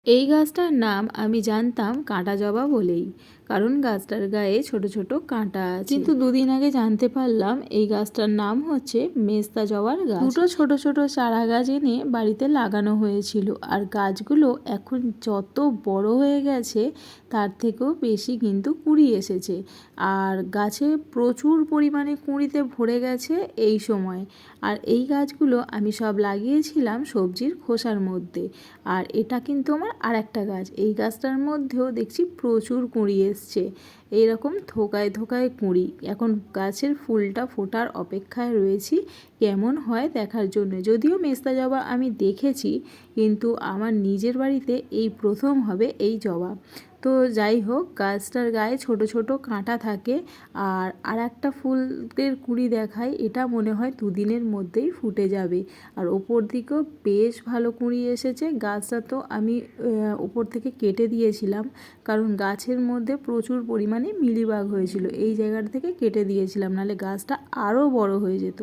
এই গাছটার নাম আমি জানতাম কাঁটা জবা বলেই, কারণ গাছটার গায়ে ছোট ছোট কাঁটা আছে। কিন্তু দুদিন আগে জানতে পারলাম এই গাছটার নাম হচ্ছে মেস্তা জবার গাছ। দুটো ছোট ছোট চারা গাছ এনে বাড়িতে লাগানো হয়েছিল, আর গাছগুলো এখন যত বড় হয়ে গেছে তার থেকেও বেশি কিন্তু কুঁড়ি এসেছে, আর গাছে প্রচুর পরিমাণে কুঁড়িতে ভরে গেছে এই সময়। আর এই গাছগুলো আমি সব লাগিয়েছিলাম সবজির খোসার মধ্যে। আর এটা কিন্তু আমার আর একটা গাছ, এই গাছটার মধ্যেও দেখছি প্রচুর কুঁড়ি এসছে, এইরকম থোকায় থোকায় কুঁড়ি। এখন গাছের ফুলটা ফোটার অপেক্ষায় রয়েছি কেমন হয় দেখার জন্য। যদিও মেস্তা জবা আমি দেখেছি, কিন্তু আমার নিজের বাড়িতে এই প্রথম হবে এই জবা। তো যাই হোক, গাছটার গায়ে ছোট ছোট কাঁটা থাকে, আর একটা ফুলের কুঁড়ি দেখায়, এটা মনে হয় দুদিনের মধ্যেই ফুটে যাবে। আর ওপর দিকেও বেশ ভালো কুঁড়ি এসেছে। গাছটা তো আমি ওপর থেকে কেটে দিয়েছিলাম, কারণ গাছের মধ্যে প্রচুর পরিমাণে মিলিবাগ হয়েছিল, এই জায়গাটা থেকে কেটে দিয়েছিলাম, নাহলে গাছটা আরও বড় হয়ে যেত।